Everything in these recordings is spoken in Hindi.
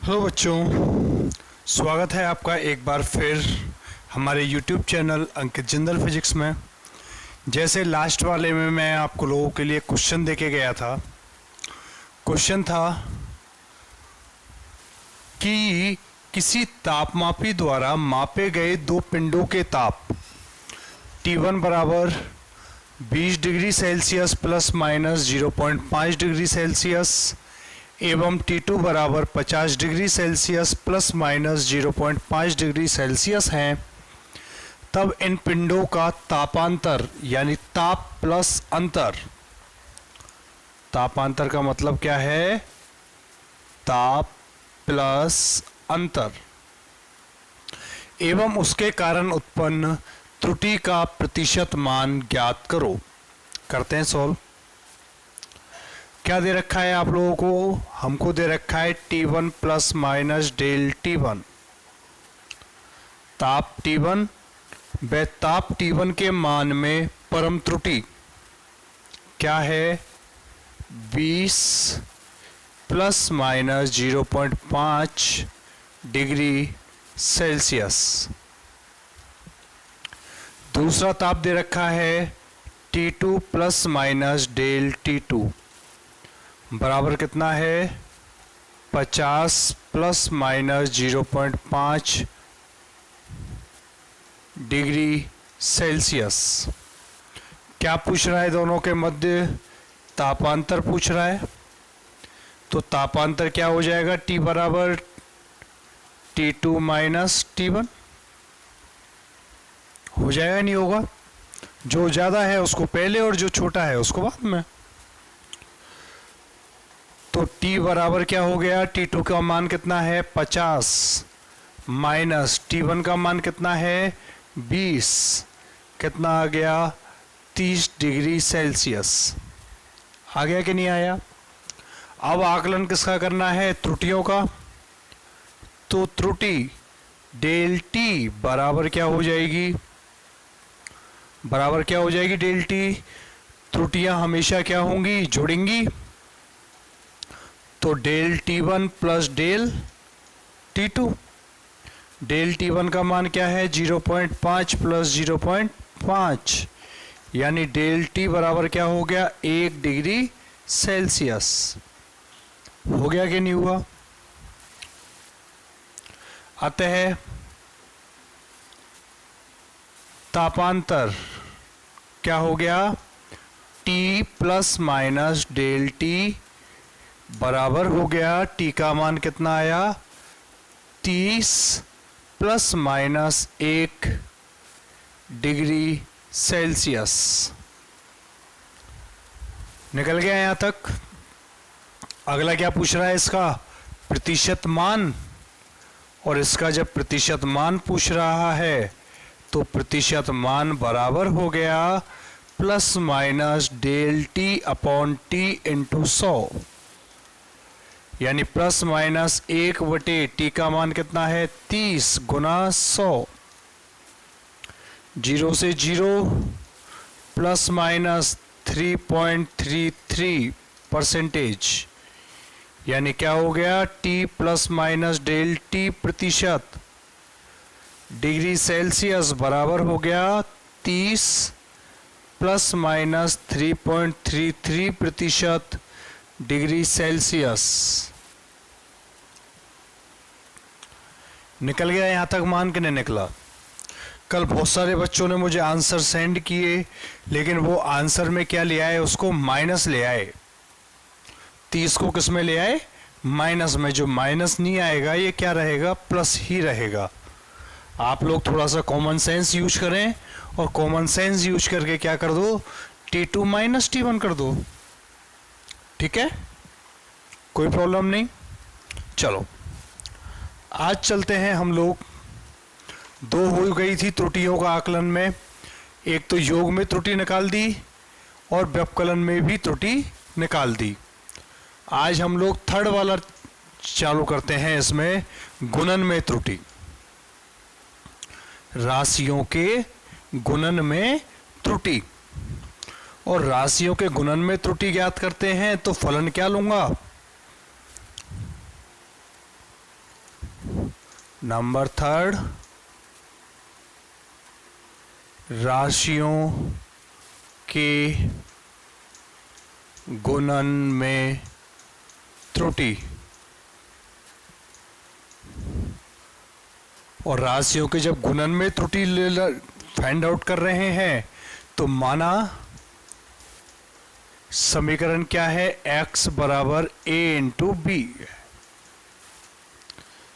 हेलो बच्चों, स्वागत है आपका एक बार फिर हमारे YouTube चैनल अंकित जिंदल फिजिक्स में। जैसे लास्ट वाले में मैं आपको लोगों के लिए क्वेश्चन देके गया था। क्वेश्चन था कि किसी तापमापी द्वारा मापे गए दो पिंडों के ताप T1 बराबर 20 degree Celsius plus minus 0.5 degree Celsius एवं T2 बराबर 50 degree Celsius plus minus 0.5 degree Celsius हैं, तब इन पिंडों का तापांतर यानी ताप प्लस अंतर। तापांतर का मतलब क्या है? ताप प्लस अंतर एवं उसके कारण उत्पन्न त्रुटि का प्रतिशत मान ज्ञात करो। करते हैं सॉल्व। क्या दे रखा है आप लोगों को? हमको दे रखा है T1 plus minus del T1। ताप T1 व ताप T1 के मान में परम त्रुटि क्या है? 20 प्लस माइनस 0.5 डिग्री सेल्सियस। दूसरा ताप दे रखा है T2 plus minus del T2 बराबर कितना है? 50 प्लस माइनस 0.5 डिग्री सेल्सियस। क्या पूछ रहा है? दोनों के मध्य तापांतर पूछ रहा है। तो तापांतर क्या हो जाएगा? T बराबर T2 माइनस T1 हो जाएगा, नहीं होगा? जो ज़्यादा है उसको पहले और जो छोटा है उसको बाद में। तो T बराबर क्या हो गया? T2 का मान कितना है? 50 माइनस T1 का मान कितना है? 20। कितना आ गया? 30 डिग्री सेल्सियस। आ गया कि नहीं आया? अब आकलन किसका करना है? त्रुटियों का। तो त्रुटि डेल T बराबर क्या हो जाएगी? बराबर क्या हो जाएगी? Del T। त्रुटियां हमेशा क्या होंगी? जुड़ेंगी। तो del T1 plus del T2। Del T1 का मान क्या है? 0.5 प्लस 0.5 यानी डेल T बराबर क्या हो गया? 1 डिग्री सेल्सियस। हो गया कि नहीं हुआ? अतः तापांतर क्या हो गया? T plus minus del T बराबर हो गया, T का मान कितना आया? 30 प्लस माइनस 1 डिग्री सेल्सियस। निकल गया यहां तक। अगला क्या पूछ रहा है? इसका प्रतिशत मान। और इसका जब प्रतिशत मान पूछ रहा है तो प्रतिशत मान बराबर हो गया plus minus del T upon T into 100 यानी प्लस माइनस 1 बटे T का मान कितना है? 30 गुना 100। 0 से 0 प्लस माइनस 3.33% यानी क्या हो गया? T plus minus del T प्रतिशत डिग्री सेल्सियस बराबर हो गया 30 प्लस माइनस 3.33% डिग्री सेल्सियस। निकल गया यहां तक मान के नहीं निकला? कल बहुत सारे बच्चों ने मुझे आंसर सेंड किए, लेकिन वो आंसर में क्या ले आए? उसको माइनस ले आए। 30 को किस में ले आए? माइनस में। जो माइनस नहीं आएगा ये क्या रहेगा? प्लस ही रहेगा। आप लोग थोड़ा सा कॉमन सेंस यूज करें और कॉमन सेंस यूज करके क्या कर दो? T2 माइनस T1 कर दो। ठीक है, कोई प्रॉब्लम नहीं। चलो आज चलते हैं हम लोग। दो हो गई थी त्रुटियों का आकलन में। एक तो योग में त्रुटि निकाल दी और व्यवकलन में भी त्रुटि निकाल दी। आज हम लोग थर्ड वाला चालू करते हैं। इसमें गुणन में त्रुटि। राशियों के गुणन में त्रुटि। और राशियों के गुणन में त्रुटि ज्ञात करते हैं तो फलन क्या लूंगा? नंबर थर्ड, राशियों के गुणन में त्रुटि। और राशियों के जब गुणन में त्रुटि फाइंड आउट कर रहे हैं तो माना समीकरण क्या है, x बराबर a इंटू बी।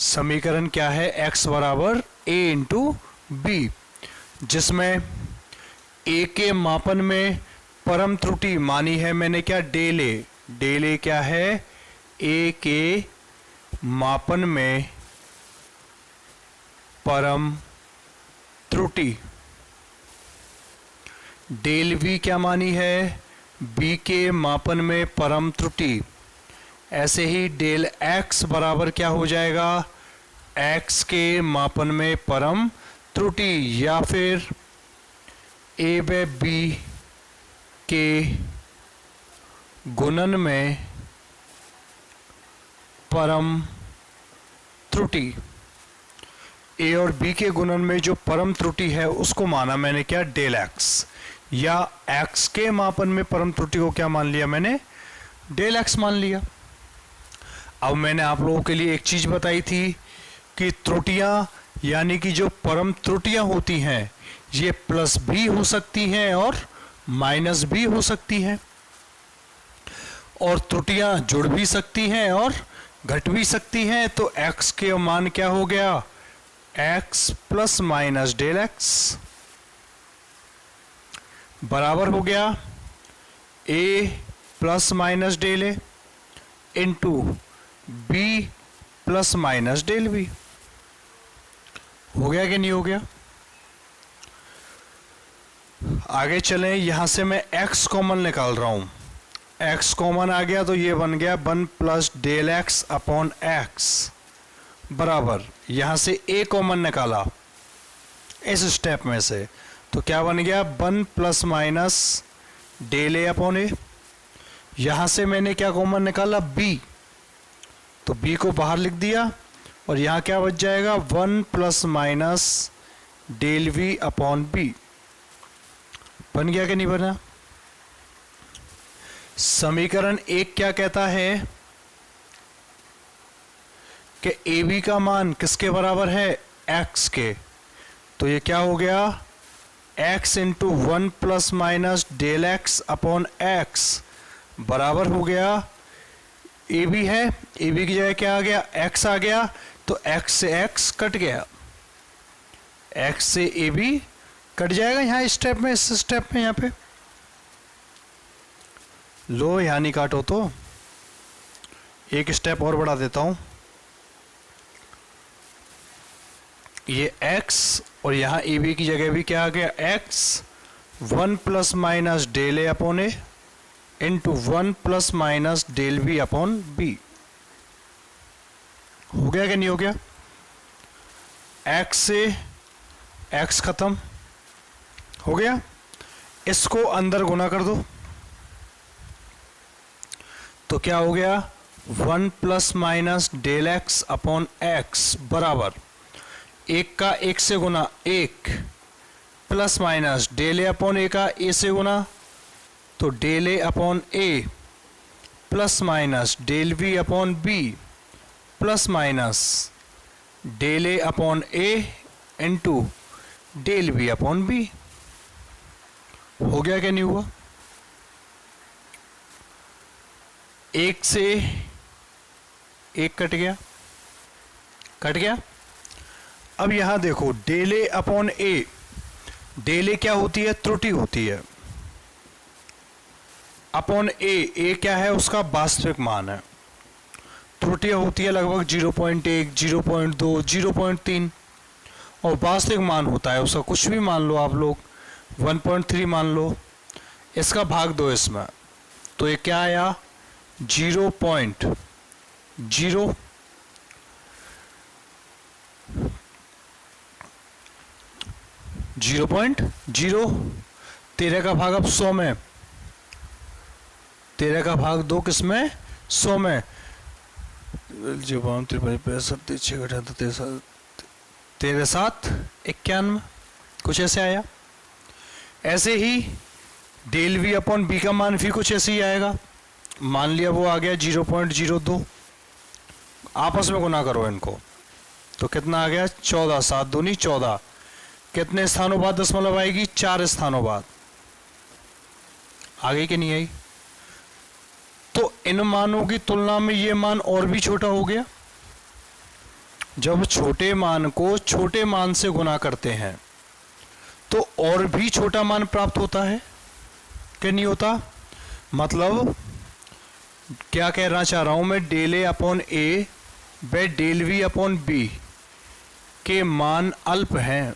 समीकरण क्या है, x बराबर a इंटू बी, जिसमें a के मापन में परम त्रुटि मानी है मैंने क्या, डेल ए। डेल ए क्या है, a के मापन में परम त्रुटि। डेल वी क्या मानी है, b के मापन में परम त्रुटि। ऐसे ही डेल x बराबर क्या हो जाएगा, x के मापन में परम त्रुटि, या फिर a व b के गुणन में परम त्रुटि। a और b के गुणन में जो परम त्रुटि है उसको माना मैंने क्या, डेल x, या x के मापन में परम त्रुटि को क्या मान लिया मैंने, डेल x मान लिया। अब मैंने आप लोगों के लिए एक चीज बताई थी कि त्रुटियां यानी कि जो परम त्रुटियां होती हैं ये प्लस भी हो सकती हैं और माइनस भी हो सकती हैं, और त्रुटियां जुड़ भी सकती हैं और घट भी सकती हैं। तो x के मान क्या हो गया, x plus minus del x बराबर हो गया a plus minus del A into b plus minus del B. हो गया कि नहीं हो गया। आगे चलें, यहां से मैं x कॉमन निकाल रहा हूं। x कॉमन आ गया तो ये बन गया 1 plus del x upon x बराबर, यहां से a कॉमन निकाला इस स्टेप में से, तो क्या बन गया 1 प्लस माइनस डेल ए अपॉन ए। यहां से मैंने क्या कॉमन निकाला, b, तो b को बाहर लिख दिया और यहां क्या बच जाएगा 1 plus minus del V upon B. बन गया कि नहीं बना। समीकरण एक क्या कहता है कि ए बी का मान किसके बराबर है, x के, तो ये क्या हो गया x into 1 plus minus del x upon x बराबर हो गया ए बी है, ए बी की जगह क्या आ गया, x आ गया, तो x से x कट गया, x से ए बी कट जाएगा यहां स्टेप में, इस स्टेप में यहां पे लो, यहां नहीं काटो तो एक स्टेप और बढ़ा देता हूं, ये x और यहां ए बी की जगह भी क्या आ गया x 1 प्लस माइनस डेल ए अपॉन ए into 1 plus minus del B upon b. हो गया कि नहीं हो गया। x से x खत्म हो गया, इसको अंदर गुना कर दो तो क्या हो गया 1 plus minus del x upon x बराबर, एक का एक से गुना एक plus minus del A upon a का ए से गुना, तो del A upon a plus minus del B upon b plus minus del A upon A into del B upon b. हो गया क्या नहीं हुआ। एक से एक कट गया, कट गया। अब यहां देखो del A upon A, del A क्या होती है, त्रुटि होती है, अपॉन ए क्या है, उसका वास्तविक मान है। त्रुटियां होती है लगभग 0.1, 0.2, 0.3 और वास्तविक मान होता है उसका कुछ भी मान लो आप लोग, 1.3 मान लो, इसका भाग दो इसमें, तो ये क्या आया 0.0 0.0, 13 का भाग अब 100 में, 13 का भाग 2 किस में, 100 में, जवाब 53 65 6 78 13 7 91 कुछ ऐसे आया। ऐसे ही डेल वी अपॉन बी का मान भी कुछ ऐसे ही आएगा। मान लिया वो आ गया 0.02, आपस में गुना करो इनको तो कितना आ गया 14, 7 दूनी 14। कितने स्थानों बाद दशमलव आएगी? 4 स्थानों बाद। आ गई कि नहीं आई? तो इन मानों की तुलना में ये मान और भी छोटा हो गया। जब छोटे मान को छोटे मान से गुना करते हैं तो और भी छोटा मान प्राप्त होता है कि नहीं होता? मतलब क्या कहना चाह रहा हूं मैं, डेल ए अपॉन ए व डेल वी अपॉन बी के मान अल्प हैं।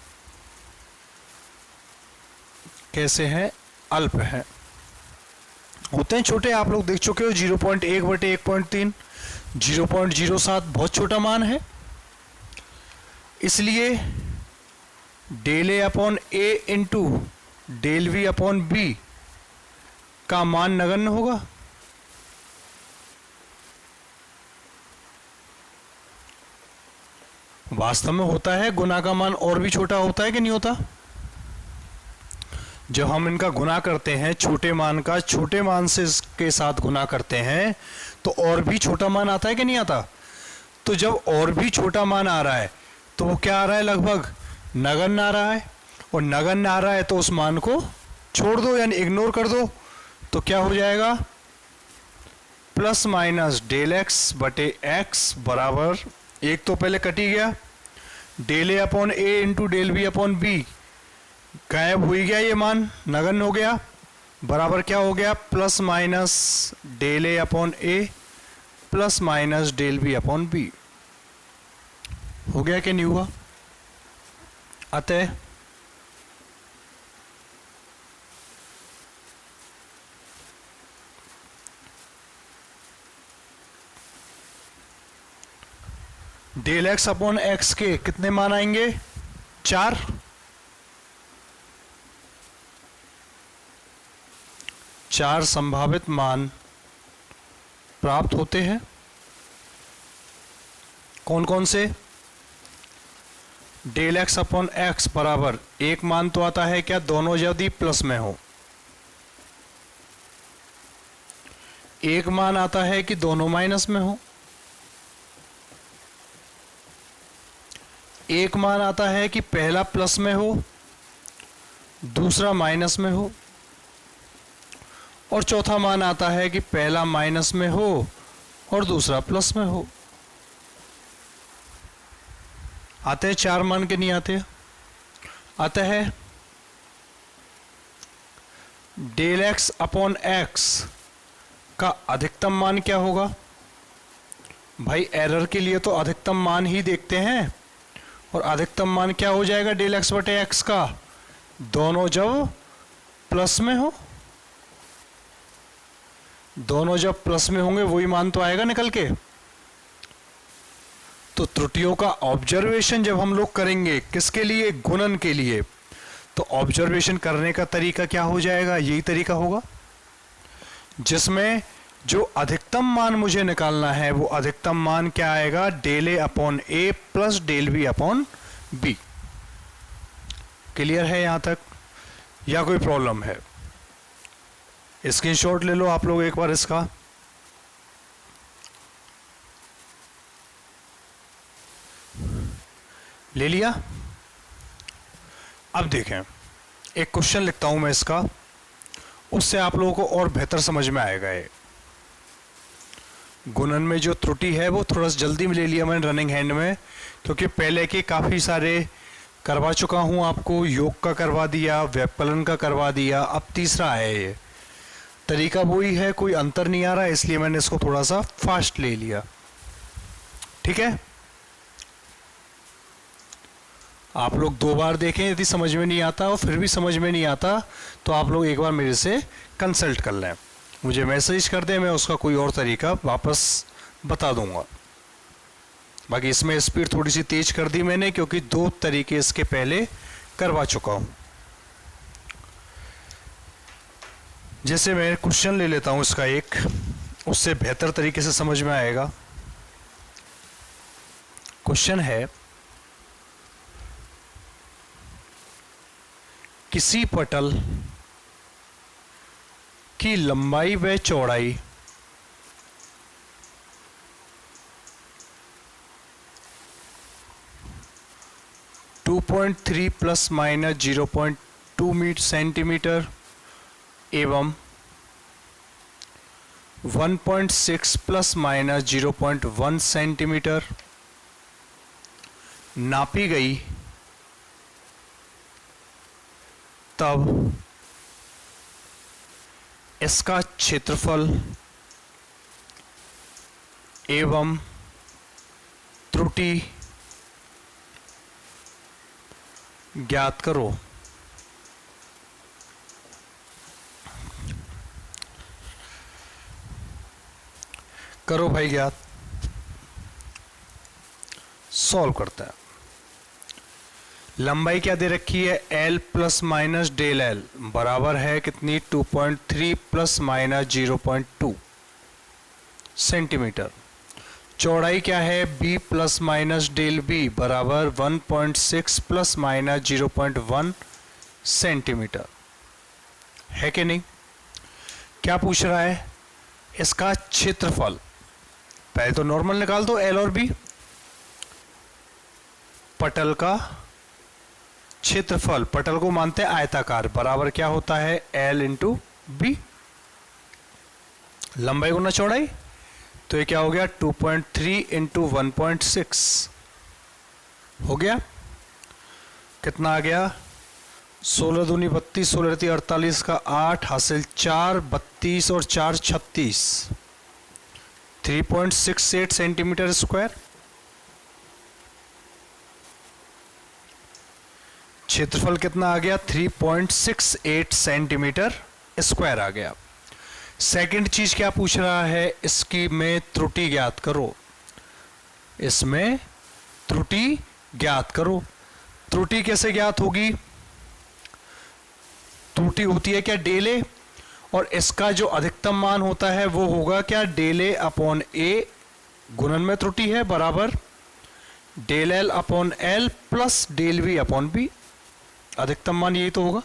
कैसे हैं? अल्प हैं। होते हैं छोटे, आप लोग देख चुके हो 0.1 बटे 1.3, 0.07 बहुत छोटा मान है। इसलिए डेल ए अपॉन ए into del V upon B का मान नगण्य होगा। वास्तव में होता है, गुना का मान और भी छोटा होता है कि नहीं होता? जब हम इनका गुना करते हैं, छोटे मान का छोटे मान से के साथ गुना करते हैं तो और भी छोटा मान आता है कि नहीं आता? तो जब और भी छोटा मान आ रहा है तो वो क्या आ रहा है? लगभग नगण्य आ रहा है। और नगण्य आ रहा है तो उस मान को छोड़ दो यानी इग्नोर कर दो, तो क्या हो जाएगा? प्लस माइनस डेल एक्स बटे एक्स बराबर, एक तो पहले कट ही गया, डेल ए अपॉन ए into del B upon b गायब हो ही गया, ये मान नगण्य हो गया, बराबर क्या हो गया? Plus minus del A upon a plus minus del B upon b. हो गया कि नहीं हुआ? अतः डेल एक्स अपॉन एक्स के कितने मान आएंगे? 4। चार संभावित मान प्राप्त होते हैं। कौन कौन से? डेल एक्स अपॉन एक्स बराबर, एक मान तो आता है क्या? दोनों यदि प्लस में हो। एक मान आता है कि दोनों माइनस में हो। एक मान आता है कि पहला प्लस में हो दूसरा माइनस में हो। और चौथा मान आता है कि पहला माइनस में हो और दूसरा प्लस में हो। आते हैं चार मान के नहीं आते? आता है डेल एक्स अपॉन एक्स का अधिकतम मान क्या होगा? भाई एरर के लिए तो अधिकतम मान ही देखते हैं, और अधिकतम मान क्या हो जाएगा डेल एक्स बटे एक्स का? दोनों जब प्लस में हो, दोनों जब प्लस में होंगे वही मान तो आएगा निकल के। तो त्रुटियों का ऑब्जर्वेशन जब हम लोग करेंगे किसके लिए? गुणन के लिए। तो ऑब्जर्वेशन करने का तरीका क्या हो जाएगा? यही तरीका होगा जिसमें जो अधिकतम मान मुझे निकालना है वो अधिकतम मान क्या आएगा? Del A upon a plus del B upon b. Clear है यहां तक या कोई प्रॉब्लम है? स्क्रीनशॉट ले लो आप लोग एक बार इसका। ले लिया? अब देखें, एक क्वेश्चन लिखता हूं मैं इसका, उससे आप लोगों को और बेहतर समझ में आएगा। ये गुणन में जो त्रुटि है वो थोड़ा सा जल्दी में ले लिया मैंने रनिंग हैंड में, क्योंकि पहले के काफ़ी सारे करवा चुका हूं आपको। योग का करवा दिया, व्यवकलन का करवा दिया, अब तीसरा है। ये तरीका वही है, कोई अंतर नहीं आ रहा, इसलिए मैंने इसको थोड़ा सा फास्ट ले लिया। ठीक है, आप लोग दो बार देखें, यदि समझ में नहीं आता और फिर भी समझ में नहीं आता तो आप लोग एक बार मेरे से कंसल्ट कर लें, मुझे मैसेज कर दें, मैं उसका कोई और तरीका वापस बता दूंगा। बाकी इसमें स्पीड थोड़ी सी तेज कर दी मैंने, क्योंकि दो तरीके इसके पहले करवा चुका हूं। जैसे मैं क्वेश्चन ले लेता हूं इसका एक, उससे बेहतर तरीके से समझ में आएगा। क्वेश्चन है, किसी पटल की लंबाई व चौड़ाई 2.3 प्लस माइनस 0.2 सेंटीमीटर एवं 1.6 प्लस माइनस 0.1 सेंटीमीटर नापी गई, तब इसका क्षेत्रफल एवं त्रुटि ज्ञात करो। करो भाई ज्ञात। सॉल्व करता है। लंबाई क्या दे रखी है, L plus minus del L बराबर है कितनी, 2.3 प्लस माइनस 0.2 सेंटीमीटर। चौड़ाई क्या है, B plus minus del B बराबर 1.6 प्लस माइनस 0.1 सेंटीमीटर है कि नहीं। क्या पूछ रहा है, इसका क्षेत्रफल। पहले तो नॉर्मल निकाल दो L और B। पटल का क्षेत्रफल, पटल को मानते हैं आयताकार, बराबर क्या होता है, L इंटू बी। लंबाई गुना चौड़ाई, तो ये क्या हो गया, 2.3 इंटू 1.6 हो गया। कितना आ गया, 16 दूनी 32, 16 तीन 48 का 8 हासिल 4, 32 और 4 36, 3.68 सेंटीमीटर स्क्वायर। क्षेत्रफल कितना आ गया, 3.68 सेंटीमीटर स्क्वायर आ गया। सेकंड चीज क्या पूछ रहा है, इसकी में त्रुटि ज्ञात करो। इसमें त्रुटि ज्ञात करो। त्रुटि कैसे ज्ञात होगी, त्रुटि होती है क्या, डेल ए, और इसका जो अधिकतम मान होता है वो होगा क्या, डेल ए अपॉन ए, गुणन में त्रुटि है, बराबर del L upon L plus del B upon B. अधिकतम मान यही तो होगा।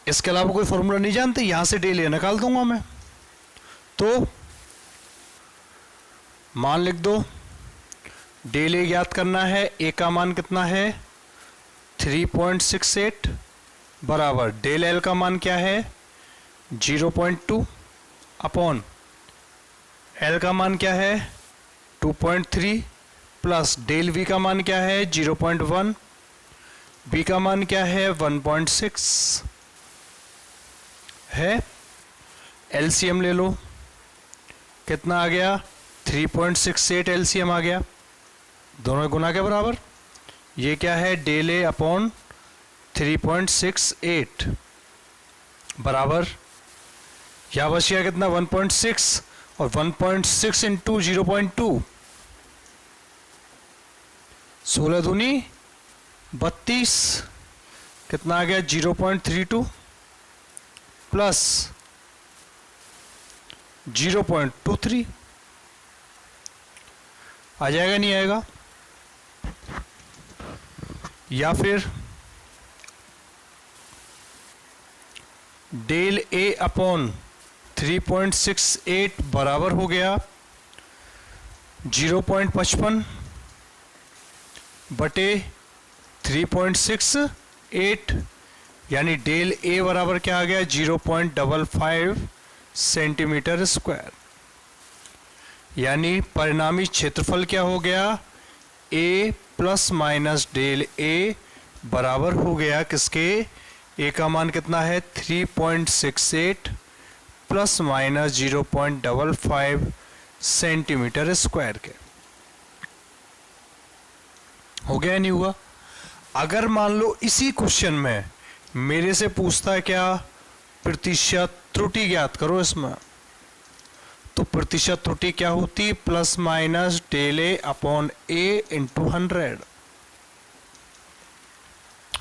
इसके अलावा कोई फॉर्मूला नहीं जानते, यहां से डेल ए निकाल दूंगा मैं। तो मान लिख दो, डेल ए ज्ञात करना है, ए का मान कितना है 3.68 बराबर डेल एल का मान क्या है 0.2 अपॉन एल का मान क्या है 2.3 प्लस डेल वी का मान क्या है 0.1, बी का मान क्या है 1.6 है। एलसीएम ले लो, कितना आ गया 3.68 एलसीएम आ गया, दोनों गुना के बराबर। ये क्या है डेल ए अपॉन 3.68 बराबर, यहां बच गया कितना 1.6 और 1.6 इंटू 0.2, 16 दूनी 32, कितना आ गया 0.32 प्लस 0.23 आ जाएगा, नहीं आएगा। या फिर डेल ए अपॉन 3.68 बराबर हो गया 0.55 बटे 3.68, यानी डेल ए बराबर क्या आ गया 0.55 सेंटीमीटर स्क्वायर। यानी परिणामी क्षेत्रफल क्या हो गया, ए प्लस माइनस डेल ए बराबर हो गया किसके, ए का मान कितना है 3.68 प्लस माइनस 0.55 सेंटीमीटर स्क्वायर के। हो गया नहीं हुआ। अगर मान लो इसी क्वेश्चन में मेरे से पूछता है क्या, प्रतिशत त्रुटि ज्ञात करो इसमें, तो प्रतिशत त्रुटि क्या होती, प्लस माइनस डेल ए अपॉन ए इंटू 100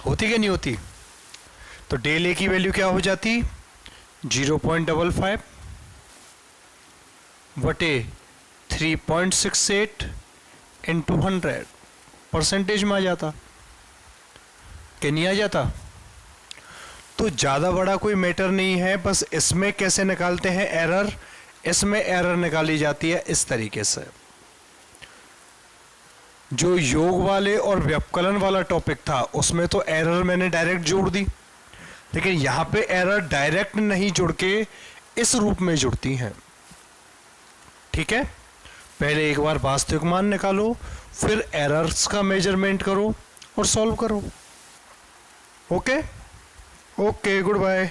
होती क्या नहीं होती। तो डेल ए की वैल्यू क्या हो जाती 0.55 बटे 3.68 इंटू 100 परसेंटेज में आ जाता कि नहीं आ जाता। तो ज़्यादा बड़ा कोई मैटर नहीं है, बस इसमें कैसे निकालते हैं एरर, इसमें एरर निकाली जाती है इस तरीके से। जो योग वाले और व्यपकलन वाला टॉपिक था उसमें तो एरर मैंने डायरेक्ट जोड़ दी, लेकिन यहाँ पे एरर डायरेक्ट नहीं जुड़ के इस रूप में जुड़ती हैं। ठीक है, पहले एक बार वास्तविक मान निकालो, फिर एरर्स का मेजरमेंट करो और सॉल्व करो। Okay, okay, good bye.